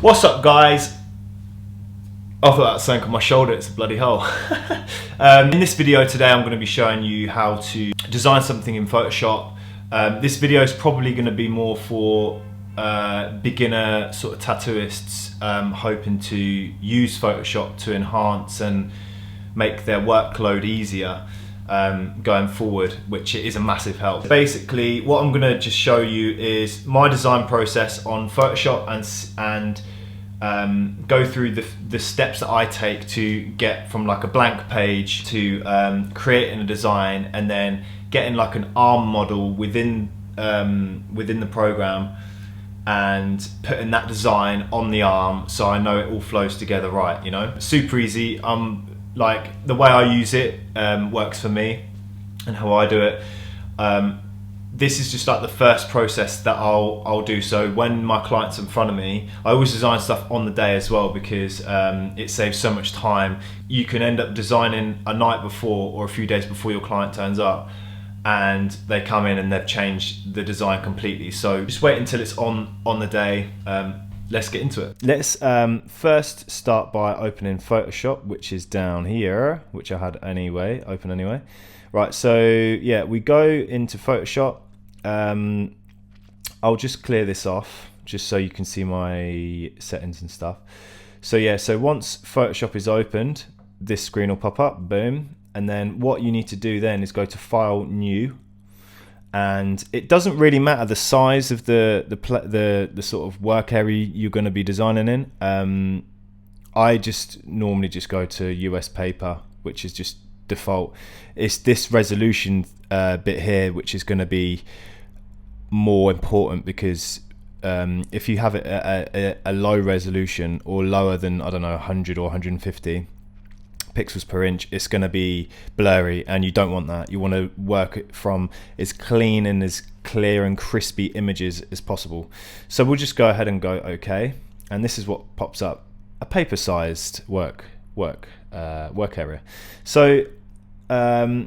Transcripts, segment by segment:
What's up, guys? I thought that was something on my shoulder, it's a bloody hole. In this video today I'm going to be showing you how to design something in Photoshop. This video is probably going to be more for beginner sort of tattooists hoping to use Photoshop to enhance and make their workload easier going forward, which is a massive help. Basically what I'm going to just show you is my design process on Photoshop and go through the steps that I take to get from like a blank page to creating a design and then getting like an arm model within the program and putting that design on the arm so I know it all flows together right, you know. Super easy. Like the way I use it works for me and how I do it. This is just like the first process that I'll do. So when my client's in front of me, I always design stuff on the day as well because it saves so much time. You can end up designing a night before or a few days before your client turns up and they come in and they've changed the design completely. So just wait until it's on the day. Let's get into it. Let's first start by opening Photoshop, which is down here, which I had anyway, open anyway. Right, so yeah, we go into Photoshop. I'll just clear this off just so you can see my settings and stuff. So yeah, so once Photoshop is opened, this screen will pop up, boom. And then what you need to do then is go to File, New. And it doesn't really matter the size of the sort of work area you're going to be designing in. I just normally just go to US paper, which is just default. It's this resolution bit here which is going to be more important because if you have it at a low resolution or lower than, I don't know, 100 or 150 pixels per inch, it's going to be blurry and you don't want that. You want to work it from as clean and as clear and crispy images as possible. So we'll just go ahead and go OK, and this is what pops up: a paper sized work area. So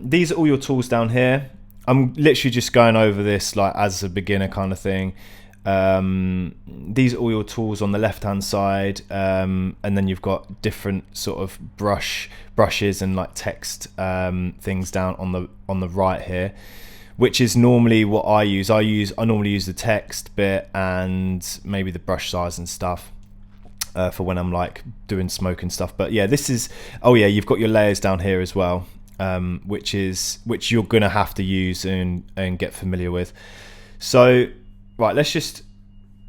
these are all your tools down here. I'm literally just going over this like as a beginner kind of thing. These are all your tools on the left hand side, and then you've got different sort of brushes and like text things down on the right here, which is normally what I use. I normally use the text bit and maybe the brush size and stuff for when I'm like doing smoke and stuff. But yeah, this is, oh yeah, you've got your layers down here as well, which you're gonna have to use and get familiar with. So right, let's just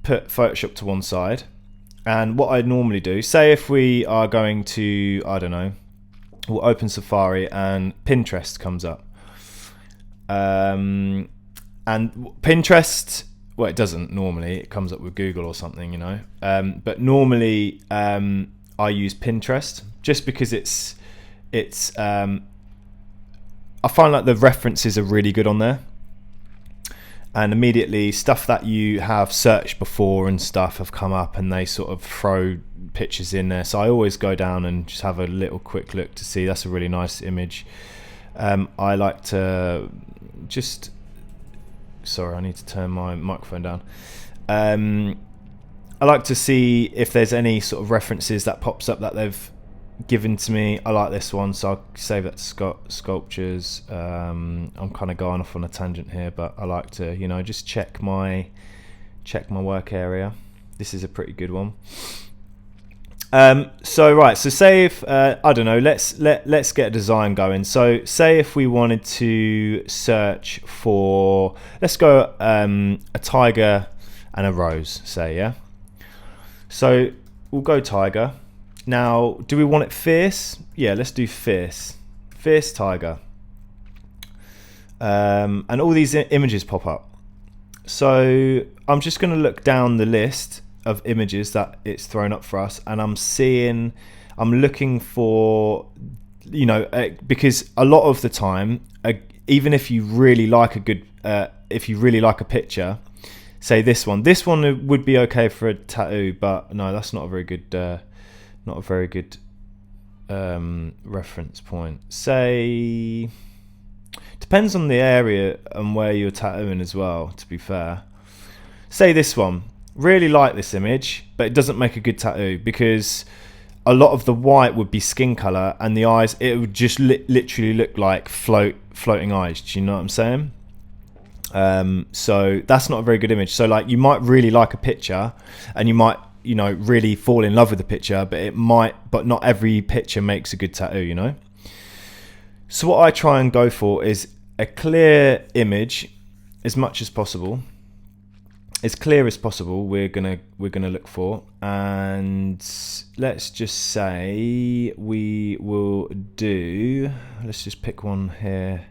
put Photoshop to one side. And what I normally do, say if we are going to, I don't know, we'll open Safari and Pinterest comes up. And Pinterest, well, it doesn't normally, it comes up with Google or something, you know. But normally I use Pinterest just because it's I find like the references are really good on there. And immediately stuff that you have searched before and stuff have come up and they sort of throw pictures in there. So I always go down and just have a little quick look to see. That's a really nice image. I like to just, sorry, I need to turn my microphone down. I like to see if there's any sort of references that pops up that they've given to me. I like this one, so I'll save that to sculptures. I'm kind of going off on a tangent here, but I like to, you know, just check my work area. This is a pretty good one. So right, so say if I don't know, let's get a design going. So say if we wanted to search for, let's go a tiger and a rose, say, yeah. So we'll go tiger. Now, do we want it fierce? Yeah, let's do fierce tiger. And all these images pop up. So I'm just going to look down the list of images that it's thrown up for us, and I'm looking for, you know, because a lot of the time, even if you really like a picture, say this one would be okay for a tattoo, but no, that's not a very good reference point. Say, depends on the area and where you're tattooing as well, to be fair. Say this one, really like this image, but it doesn't make a good tattoo because a lot of the white would be skin color and the eyes, it would just literally look like floating eyes. Do you know what I'm saying? So that's not a very good image. So like you might really like a picture and you might, you know, really fall in love with the picture, but not every picture makes a good tattoo, you know? So what I try and go for is a clear image as much as possible. As clear as possible we're gonna look for, and let's just say we will do, let's just pick one here.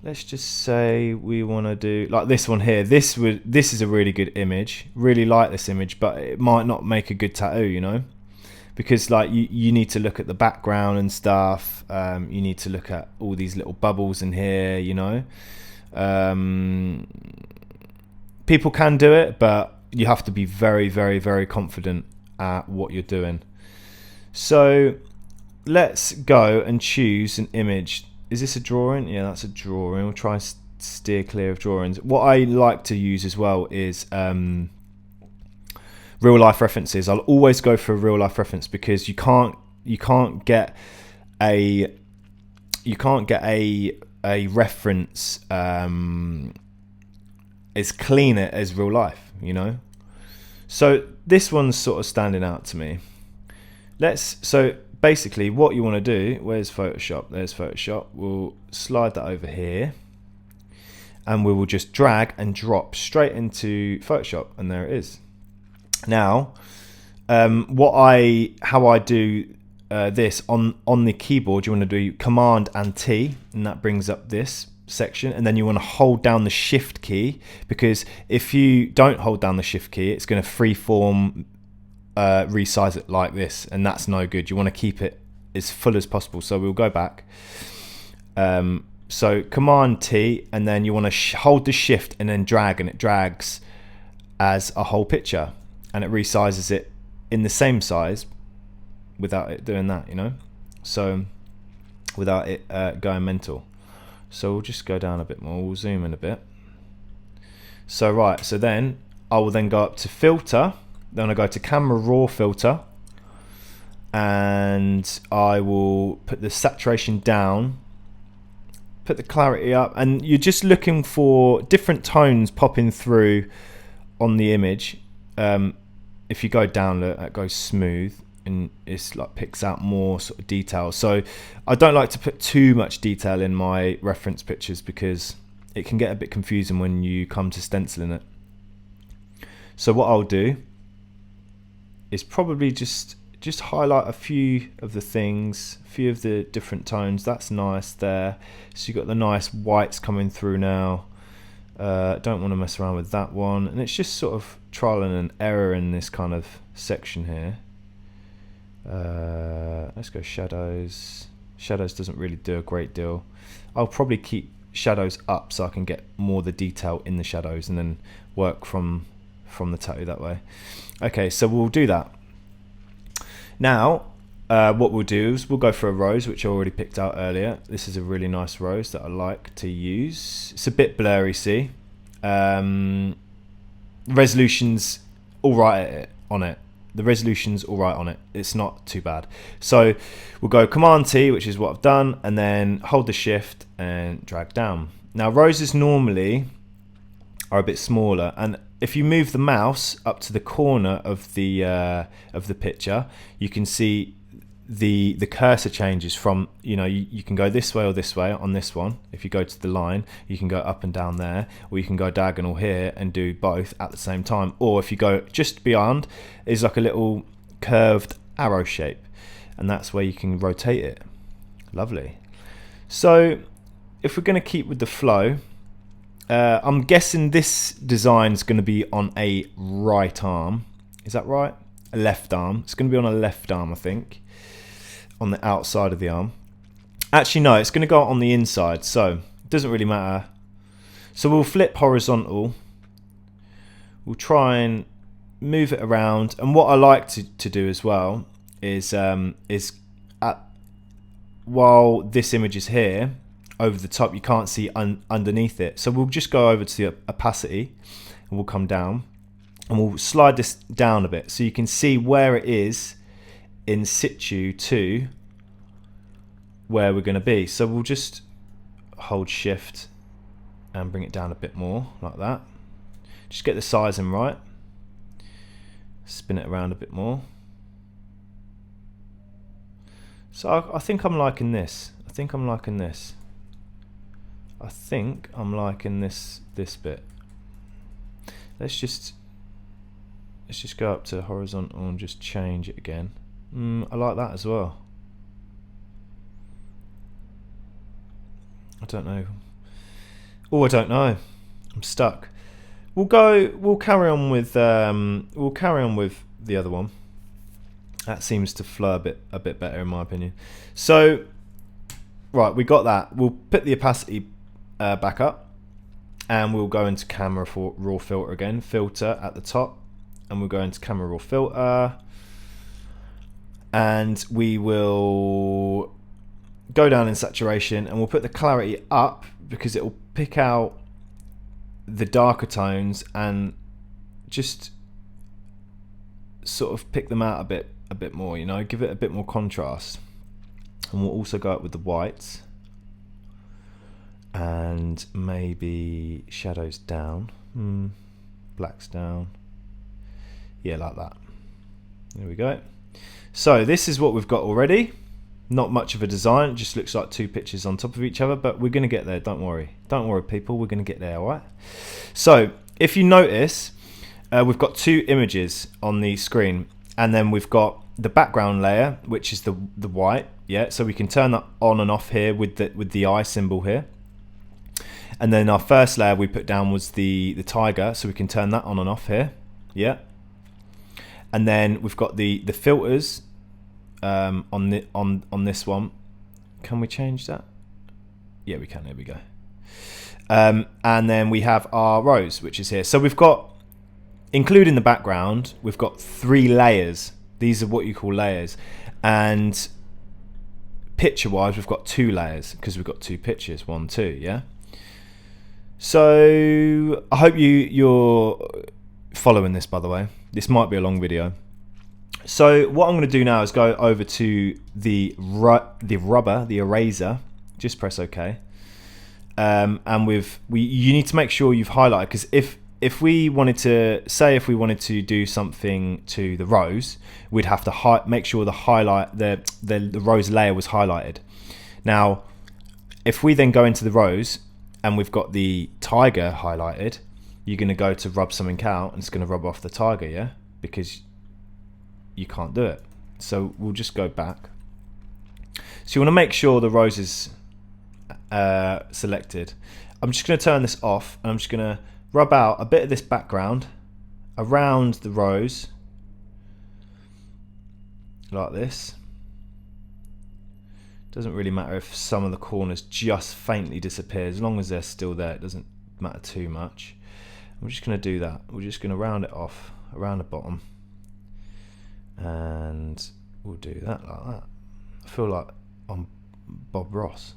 Let's just say we want to do like this one here. This is a really good image. Really like this image, but it might not make a good tattoo, you know, because like you need to look at the background and stuff. You need to look at all these little bubbles in here, you know. People can do it, but you have to be very, very, very confident at what you're doing. So let's go and choose an image. Is this a drawing? Yeah, that's a drawing. We'll try and steer clear of drawings. What I like to use as well is real life references. I'll always go for a real life reference because you can't get a reference as clean as real life, you know. So this one's sort of standing out to me. So basically what you want to do, where's Photoshop? There's Photoshop. We'll slide that over here and we will just drag and drop straight into Photoshop, and there it is. Now how I do this on the keyboard, you want to do Command and T, and that brings up this section, and then you want to hold down the Shift key, because if you don't hold down the Shift key, it's going to freeform resize it like this, and that's no good. You want to keep it as full as possible. So we'll go back. So Command T, and then you want to hold the Shift and then drag, and it drags as a whole picture, and it resizes it in the same size without it doing that, you know, so without it going mental. So we'll just go down a bit more, we'll zoom in a bit. So right, so then I will then go up to filter, then I go to camera raw filter, and I will put the saturation down, put the clarity up, and you're just looking for different tones popping through on the image. If you go down, look, that goes smooth, and it's like picks out more sort of detail. So I don't like to put too much detail in my reference pictures because it can get a bit confusing when you come to stenciling it. So what I'll do is probably just highlight a few of the things, a few of the different tones. That's nice there. So you've got the nice whites coming through now. Don't want to mess around with that one, and it's just sort of trial and error in this kind of section here. Let's go shadows. Shadows doesn't really do a great deal. I'll probably keep shadows up so I can get more of the detail in the shadows and then work from the tattoo that way. Okay, so we'll do that. Now what we'll do is we'll go for a rose, which I already picked out earlier. This is a really nice rose that I like to use. It's a bit blurry, see. Resolution's alright on it. The resolution's alright on it. It's not too bad. So we'll go Command T, which is what I've done, and then hold the Shift and drag down. Now roses normally are a bit smaller, and if you move the mouse up to the corner of the picture, you can see the cursor changes from, you know, you can go this way or this way on this one. If you go to the line, you can go up and down there, or you can go diagonal here and do both at the same time. Or if you go just beyond, is like a little curved arrow shape, and that's where you can rotate it. Lovely. So if we're going to keep with the flow, I'm guessing this design is going to be on a right arm. Is that right? A left arm. It's going to be on a left arm, I think, on the outside of the arm. Actually, no, it's going to go on the inside, so it doesn't really matter. So we'll flip horizontal. We'll try and move it around. And what I like to do as well is while this image is here, over the top, you can't see underneath it. So we'll just go over to the opacity, and we'll come down and we'll slide this down a bit so you can see where it is in situ to where we're going to be. So we'll just hold shift and bring it down a bit more like that. Just get the sizing right. Spin it around a bit more. So I think I'm liking this. I think I'm liking this bit. Let's just go up to horizontal and just change it again. I like that as well. I don't know. Oh, I don't know. I'm stuck. We'll carry on with the other one. That seems to flow a bit better in my opinion. So, right, we got that. We'll put the opacity back up, and we'll go into camera for raw filter again. Filter at the top, and we'll go into camera raw filter, and we will go down in saturation, and we'll put the clarity up because it will pick out the darker tones and just sort of pick them out a bit more, you know, give it a bit more contrast. And we'll also go up with the whites and maybe shadows down, blacks down, yeah, like that. There we go. So this is what we've got already. Not much of a design, it just looks like two pictures on top of each other, but we're going to get there, don't worry people, we're going to get there, alright? So if you notice, we've got two images on the screen, and then we've got the background layer, which is the white, yeah, so we can turn that on and off here with the eye symbol here. And then our first layer we put down was the tiger, so we can turn that on and off here, yeah. And then we've got the filters on this one. Can we change that? Yeah, we can. There we go. And then we have our rows, which is here. So we've got, including the background, we've got 3 layers. These are what you call layers. And picture-wise, we've got 2 layers because we've got 2 pictures, 1, 2, yeah. So I hope you're following this. By the way, this might be a long video. So what I'm going to do now is go over to the eraser. Just press OK. And you need to make sure you've highlighted, because if we wanted to do something to the rows, we'd have to make sure the rows layer was highlighted. Now, if we then go into the rows and we've got the tiger highlighted, you're going to go to rub something out and it's going to rub off the tiger, yeah, because you can't do it. So we'll just go back. So you want to make sure the rows is selected. I'm just going to turn this off, and I'm just going to rub out a bit of this background around the rows like this. Doesn't really matter if some of the corners just faintly disappear, as long as they're still there, it doesn't matter too much. I'm just going to do that. We're just going to round it off around the bottom, and we'll do that like that. I feel like I'm Bob Ross.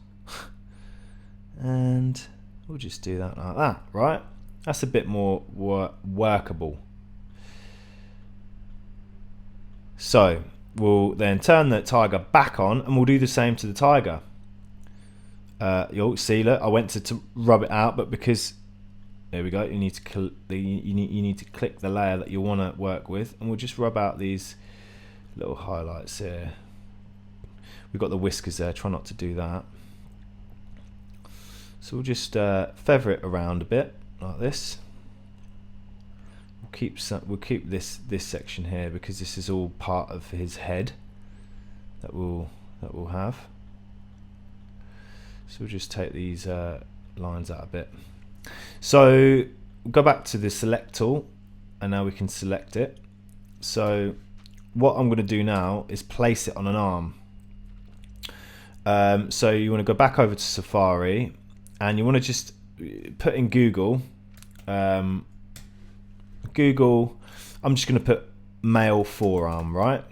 And we'll just do that like that, right? That's a bit more workable. So we'll then turn the tiger back on, and we'll do the same to the tiger. You'll see, look, I went to rub it out, but because there we go, you need to click the layer that you want to work with, and we'll just rub out these little highlights here. We've got the whiskers there, try not to do that. So we'll just feather it around a bit like this. We'll keep this section here because this is all part of his head that we'll have. So we'll just take these lines out a bit. So we'll go back to the select tool, and now we can select it. So what I'm going to do now is place it on an arm. So you want to go back over to Safari, and you want to just put in Google. Google. I'm just going to put male forearm, right?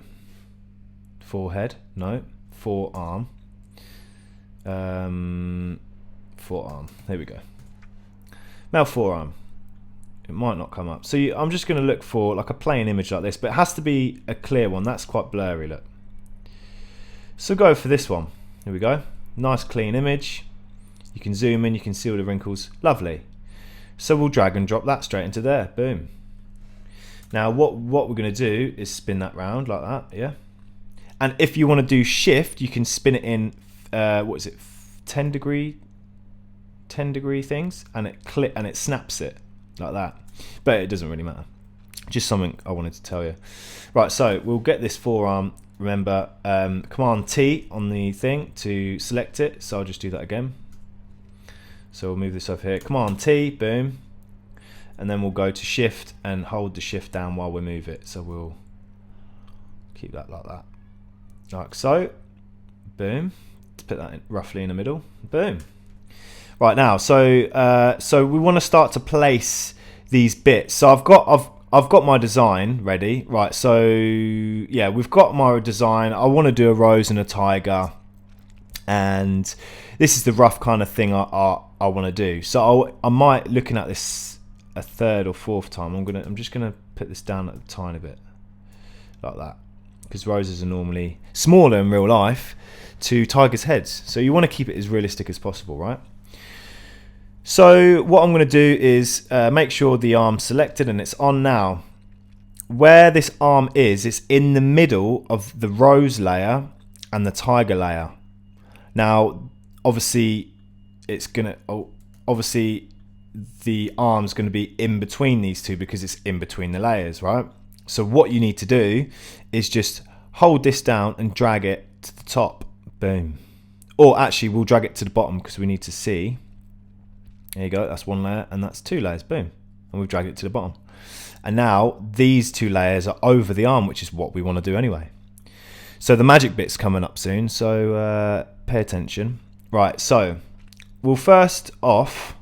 Forehead, no, forearm. Forearm. There we go. Male forearm. It might not come up. So I'm just going to look for like a plain image like this, but it has to be a clear one. That's quite blurry, look. So go for this one. Here we go. Nice clean image. You can zoom in, you can see all the wrinkles. Lovely. So we'll drag and drop that straight into there. Boom. Now what we're going to do is spin that round like that, yeah. And if you want to do shift, you can spin it in, 10 degree things, and it snaps it like that. But it doesn't really matter. Just something I wanted to tell you. Right, so we'll get this forearm. Remember, Command T on the thing to select it. So I'll just do that again. So we'll move this over here. Command T, boom. And then we'll go to shift and hold the shift down while we move it. So we'll keep that like that. Like so. Boom. Let's put that in, roughly in the middle. Boom. Right now, so we want to start to place these bits. So I've got my design ready. Right, so yeah, we've got my design. I want to do a rose and a tiger, and this is the rough kind of thing I want to do. So I might, looking at this a third or fourth time, I'm just gonna put this down a tiny bit like that, because roses are normally smaller in real life to tigers' heads. So you want to keep it as realistic as possible, right? So what I'm going to do is make sure the arm's selected and it's on now. Where this arm is, it's in the middle of the rose layer and the tiger layer. Now, obviously, the arm's going to be in between these two because it's in between the layers, right? So what you need to do is just hold this down and drag it to the top. Boom. Or actually, we'll drag it to the bottom because we need to see. There you go, that's one layer and that's two layers, boom. And we've dragged it to the bottom. And now these two layers are over the arm, which is what we want to do anyway. So the magic bit's coming up soon, so pay attention. Right, so we'll first off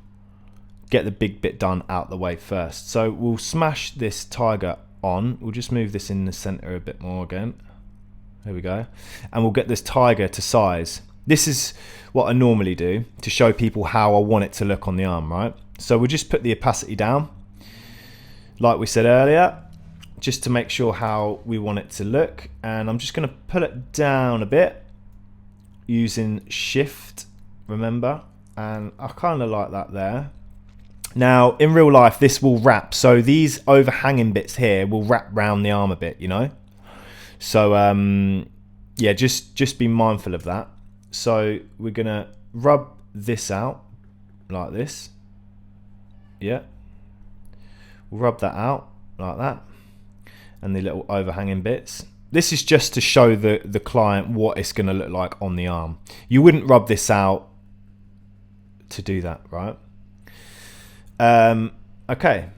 get the big bit done out the way first. So we'll smash this tiger on. We'll just move this in the center a bit more again. There we go. And we'll get this tiger to size. This is what I normally do to show people how I want it to look on the arm, right? So we'll just put the opacity down, like we said earlier, just to make sure how we want it to look. And I'm just going to pull it down a bit using shift, remember? And I kind of like that there. Now, in real life, this will wrap. So these overhanging bits here will wrap round the arm a bit, you know? So, yeah, just be mindful of that. So we're going to rub this out like this. Yeah. We'll rub that out like that. And the little overhanging bits. This is just to show the client what it's going to look like on the arm. You wouldn't rub this out to do that, right? Okay.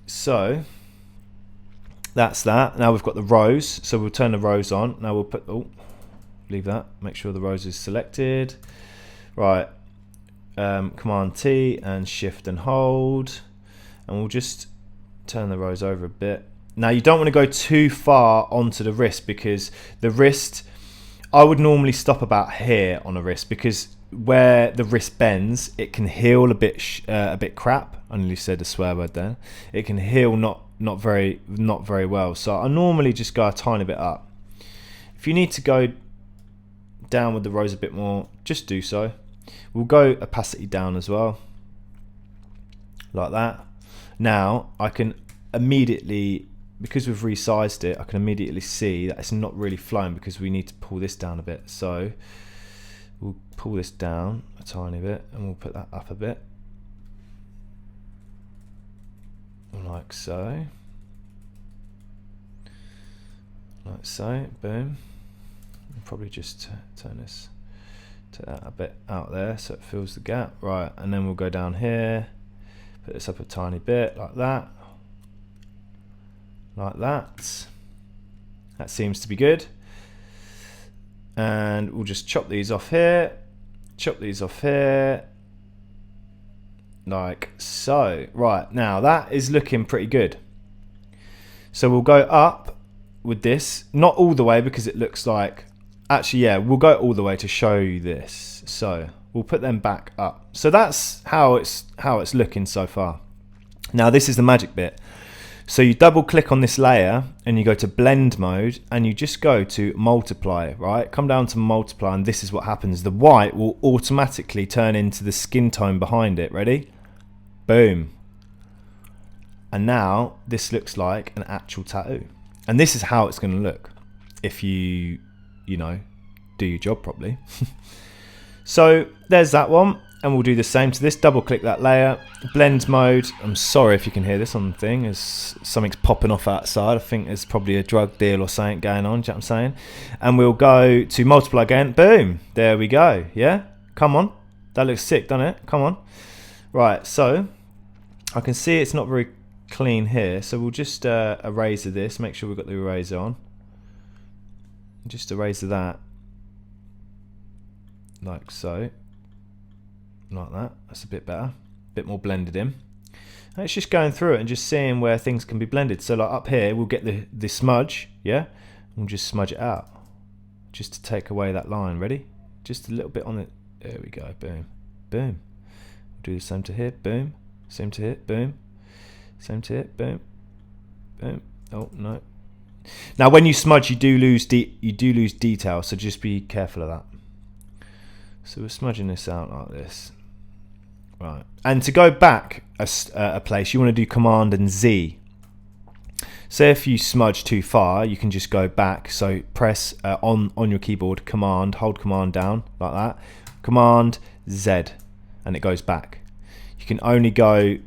So that's that. Now we've got the rose. So we'll turn the rose on. Now we'll put... leave that, make sure the rose is selected. Right, Command T and shift and hold, and we'll just turn the rose over a bit. Now you don't want to go too far onto the wrist, because the wrist, I would normally stop about here on a wrist, because where the wrist bends, it can heal a bit crap. I nearly said a swear word there. It can heal not very well. So I normally just go a tiny bit up. If you need to go down with the rose a bit more, just do so. We'll go opacity down as well, like that. Now I can immediately, because we've resized it, I can immediately see that it's not really flowing because we need to pull this down a bit. So we'll pull this down a tiny bit and we'll put that up a bit, like so, like so, boom. Probably just turn this to that a bit out there so it fills the gap. Right, and then we'll go down here, put this up a tiny bit like that, like that. That seems to be good. And we'll just chop these off here, like so. Right, now that is looking pretty good. So we'll go up with this, not all the way because it looks like, actually, yeah, we'll go all the way to show you this. So we'll put them back up. So that's how it's looking so far. Now this is the magic bit. So you double click on this layer and you go to blend mode and you just go to multiply, right? Come down to multiply and this is what happens. The white will automatically turn into the skin tone behind it. Ready? Boom. And now this looks like an actual tattoo. And this is how it's going to look if you know, do your job properly. So there's that one. And we'll do the same to this. Double click that layer, blend mode. I'm sorry if you can hear this on the thing, as something's popping off outside. I think there's probably a drug deal or something going on, do you know what I'm saying? And we'll go to multiply again. Boom, there we go. Yeah, come on, that looks sick, doesn't it? Come on. Right, so I can see it's not very clean here, so we'll just eraser this, make sure we've got the eraser on. Just eraser that like so. Like that. That's a bit better, a bit more blended in. And it's just going through it and just seeing where things can be blended. So like up here we'll get the smudge, yeah, we'll just smudge it out just to take away that line. Ready? Just a little bit on it. There we go. Boom, boom. We'll do the same to here. Boom, same to here. Boom, same to here. Boom, boom. Oh no. Now when you smudge you do lose detail, so just be careful of that. So we're smudging this out like this. Right, and to go back a place, you want to do Command and Z. So if you smudge too far, you can just go back. So press on your keyboard, Command, hold Command down like that, Command Z, and it goes back. You can only go,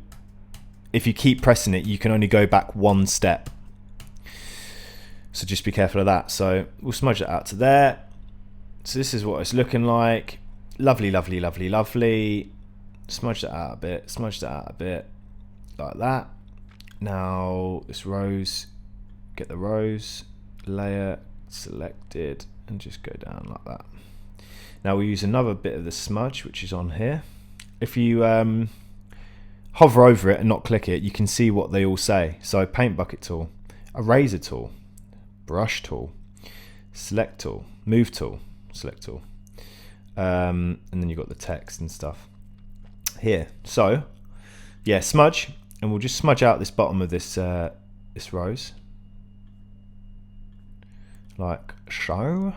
if you keep pressing it, you can only go back one step. So just be careful of that. So we'll smudge it out to there. So this is what it's looking like. Lovely, lovely, lovely, lovely. Smudge that out a bit, smudge that out a bit, like that. Now this rose, get the rose layer selected and just go down like that. Now we'll use another bit of the smudge which is on here. If you hover over it and not click it, you can see what they all say. So paint bucket tool, eraser tool, brush tool, select tool, move tool, select tool, and then you've got the text and stuff here. So yeah, smudge, and we'll just smudge out this bottom of this this rose like so.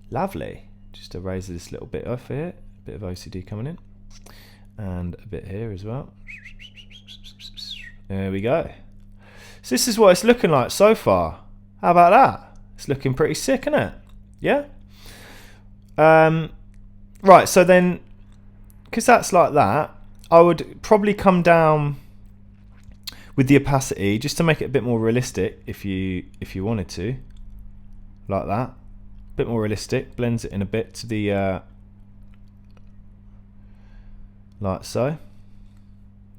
Lovely. Just erase this little bit off here, a bit of OCD coming in, and a bit here as well. There we go. So this is what it's looking like so far. How about that? It's looking pretty sick, isn't it? Yeah. Right, so then, because that's like that, I would probably come down with the opacity just to make it a bit more realistic if you wanted to, like that. A bit more realistic, blends it in a bit to the like so.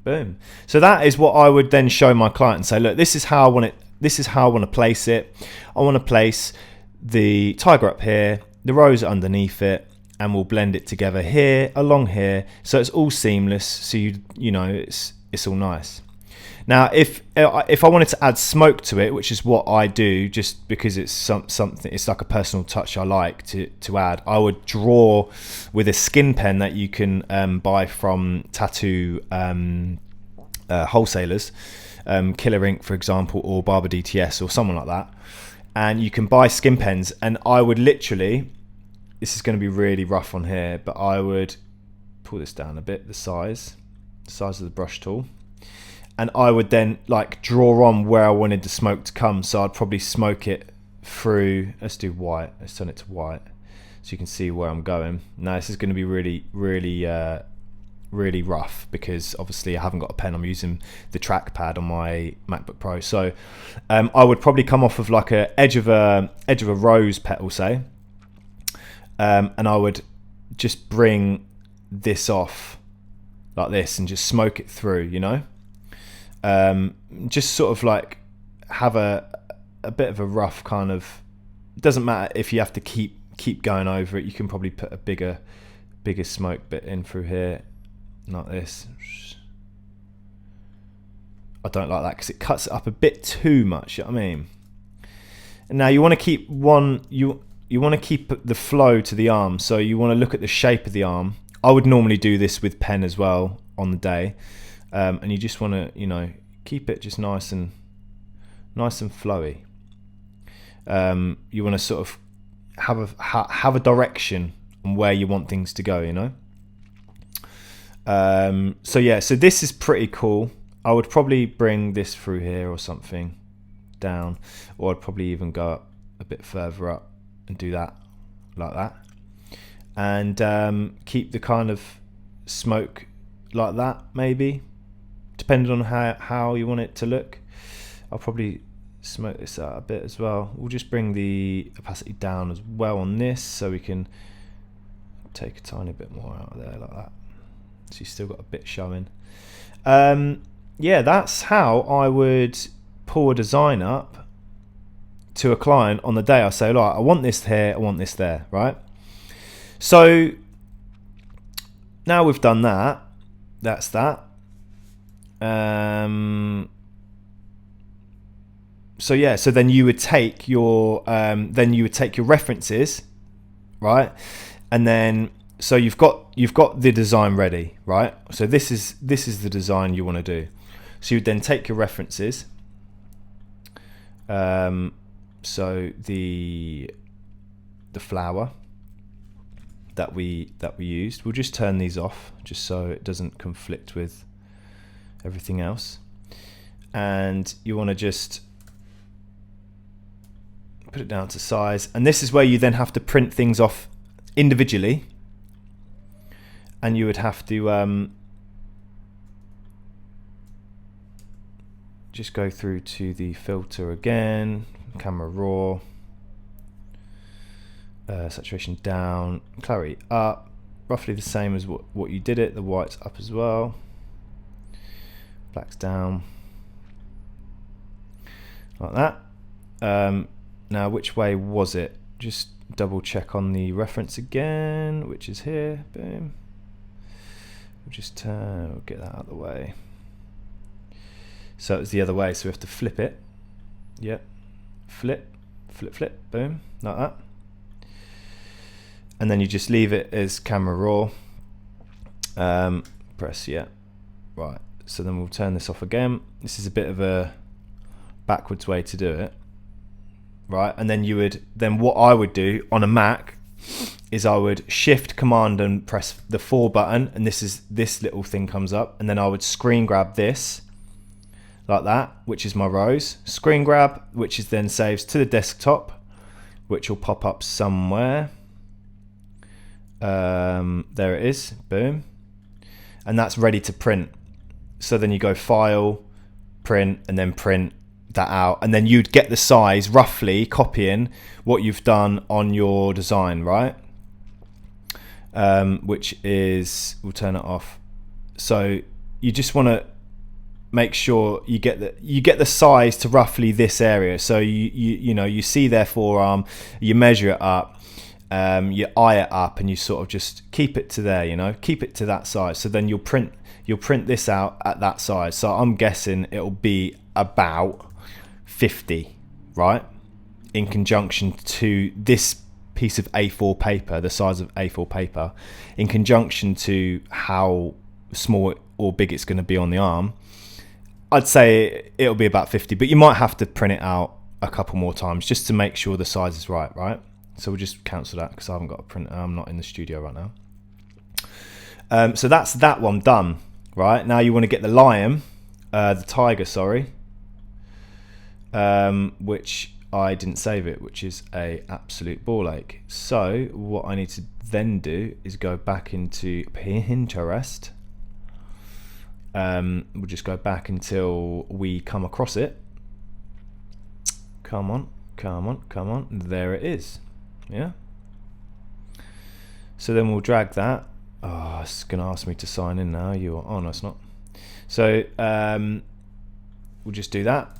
Boom. So that is what I would then show my client and say, look, this is how I want it, this is how I want to place it. I want to place the tiger up here, the rose underneath it, and we'll blend it together here, along here, so it's all seamless, so you know it's all nice. Now if I wanted to add smoke to it, which is what I do just because it's something, it's like a personal touch I like to add, I would draw with a skin pen that you can buy from tattoo wholesalers, Killer Ink for example, or Barber DTS or someone like that, and you can buy skin pens, and I would literally, this is going to be really rough on here, but I would pull this down a bit, the size of the brush tool, and I would then like draw on where I wanted the smoke to come. So I'd probably smoke it through, let's do white, let's turn it to white so you can see where I'm going. Now this is going to be really rough because obviously I haven't got a pen, I'm using the trackpad on my MacBook Pro. So I would probably come off of like a edge of a rose petal, say, and I would just bring this off like this and just smoke it through, you know, just sort of like have a bit of a rough kind of, it doesn't matter if you have to keep going over it, you can probably put a bigger smoke bit in through here like this. I don't like that because it cuts it up a bit too much, you know what I mean? And now you want to keep you want to keep the flow to the arm, so you want to look at the shape of the arm. I would normally do this with pen as well on the day, and you just want to, you know, keep it just nice and flowy. You want to sort of have a direction on where you want things to go, you know. So yeah, so this is pretty cool. I would probably bring this through here or something down, or I'd probably even go up a bit further up and do that like that, and keep the kind of smoke like that, maybe, depending on how you want it to look. I'll probably smoke this out a bit as well. We'll just bring the opacity down as well on this, so we can take a tiny bit more out of there like that, so you've still got a bit showing. Yeah, that's how I would pull a design up to a client on the day. I say, like, I want this here, I want this there, right? So now we've done that, that's that. So yeah, so then you would take your references, right? And then so you've got the design ready, right? So this is the design you want to do. So you would then take your references. So the flower that we used, we'll just turn these off just so it doesn't conflict with everything else. And you want to just put it down to size, and this is where you then have to print things off individually, and you would have to just go through to the filter again, camera raw, saturation down, clarity up, roughly the same as what you did it. The white's up as well, black's down like that. Now, which way was it? Just double check on the reference again, which is here. Boom. We'll just we'll get that out of the way. So it's the other way, so we have to flip it. Yep. Flip. Boom. Like that. And then you just leave it as camera raw. Press yeah. Right. So then we'll turn this off again. This is a bit of a backwards way to do it. Right, and then what I would do on a Mac is I would shift command and press the 4 button, and this little thing comes up, and then I would screen grab this like that, which is my rows, screen grab, which is then saves to the desktop, which will pop up somewhere. There it is, boom, and that's ready to print. So then you go file, print, and then print that out, and then you'd get the size roughly copying what you've done on your design, right? Which is, we'll turn it off. So you just want to make sure you get the size to roughly this area. So you know, you see their forearm, you measure it up, you eye it up, and you sort of just keep it to there, you know, keep it to that size. So then you'll print this out at that size. So I'm guessing it'll be about 50, right, in conjunction to this piece of A4 paper, the size of A4 paper, in conjunction to how small or big it's going to be on the arm. I'd say it'll be about 50, but you might have to print it out a couple more times just to make sure the size is right. So we'll just cancel that because I haven't got a printer. I'm not in the studio right now. So that's that one done. Right, now you want to get the tiger, sorry, which I didn't save it, which is a absolute ball ache. So what I need to then do is go back into Pinterest. We'll just go back until we come across it. Come on. There it is. Yeah. So then we'll drag that. Oh, it's going to ask me to sign in now. Oh, no, it's not. So we'll just do that.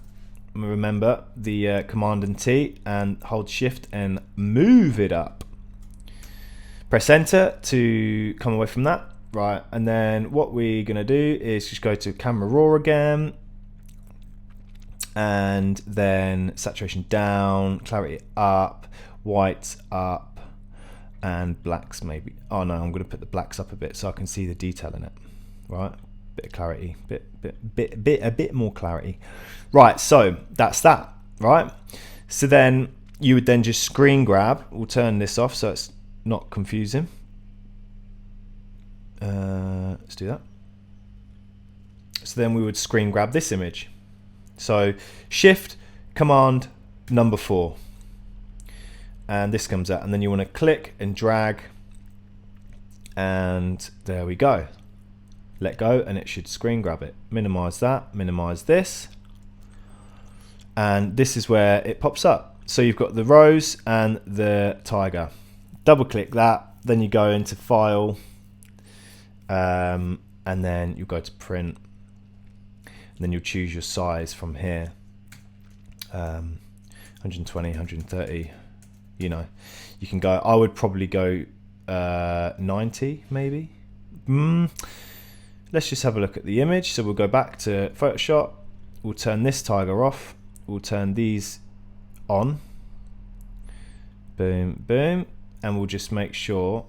Remember the Command and T, and hold Shift and move it up. Press Enter to come away from that. Right, and then what we're going to do is just go to Camera Raw again, and then saturation down, clarity up, white up, and blacks maybe. Oh no, I'm going to put the blacks up a bit so I can see the detail in it. Right, bit of clarity, a bit more clarity. Right, so that's that, right? So then you would then just screen grab. We'll turn this off so it's not confusing. Let's do that. So then we would screen grab this image. So Shift Command number 4, and this comes out, and then you want to click and drag, and there we go. Let go, and it should screen grab it. Minimize that, minimize this, and this is where it pops up. So you've got the rose and the tiger. Double click that, then you go into File, and then you go to Print, and then you'll choose your size from here. 120, 130, you know, you can go, I would probably go 90 maybe. Let's just have a look at the image. So we'll go back to Photoshop, we'll turn this tiger off, we'll turn these on, boom, boom, and we'll just make sure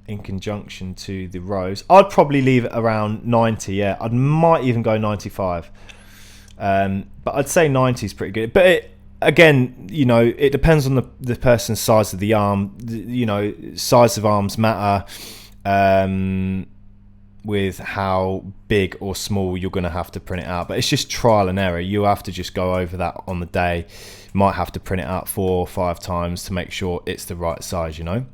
in conjunction to the rose, I'd probably leave it around 90, yeah, I might even go 95, but I'd say 90 is pretty good. But again, you know, it depends on the person's size of the arm. You know, size of arms matter with how big or small you're going to have to print it out. But it's just trial and error. You have to just go over that on the day. You might have to print it out 4 or 5 times to make sure it's the right size, you know.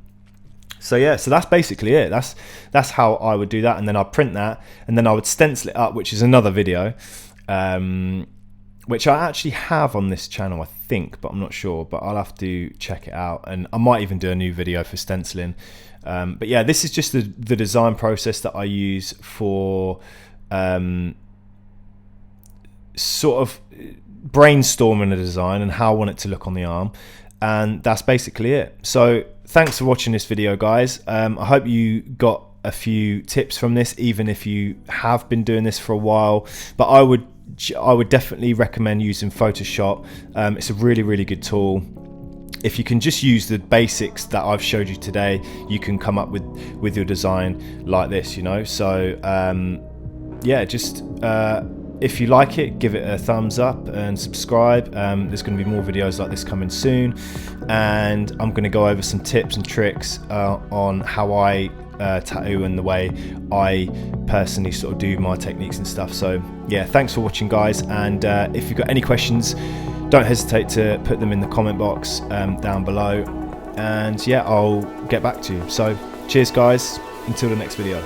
So yeah, so that's basically it. That's how I would do that, and then I'd print that, and then I would stencil it up, which is another video, which I actually have on this channel, I think, but I'm not sure. But I'll have to check it out, and I might even do a new video for stenciling. But yeah, this is just the design process that I use for sort of brainstorming a design and how I want it to look on the arm, and that's basically it. So thanks for watching this video, guys. I hope you got a few tips from this, even if you have been doing this for a while. But I would definitely recommend using Photoshop. It's a really good tool. If you can just use the basics that I've showed you today, you can come up with your design like this, you know. So yeah, just if you like it, give it a thumbs up and subscribe. There's going to be more videos like this coming soon, and I'm going to go over some tips and tricks on how I tattoo and the way I personally sort of do my techniques and stuff. So yeah, thanks for watching, guys, and if you've got any questions, don't hesitate to put them in the comment box down below, and yeah, I'll get back to you. So cheers, guys, until the next video.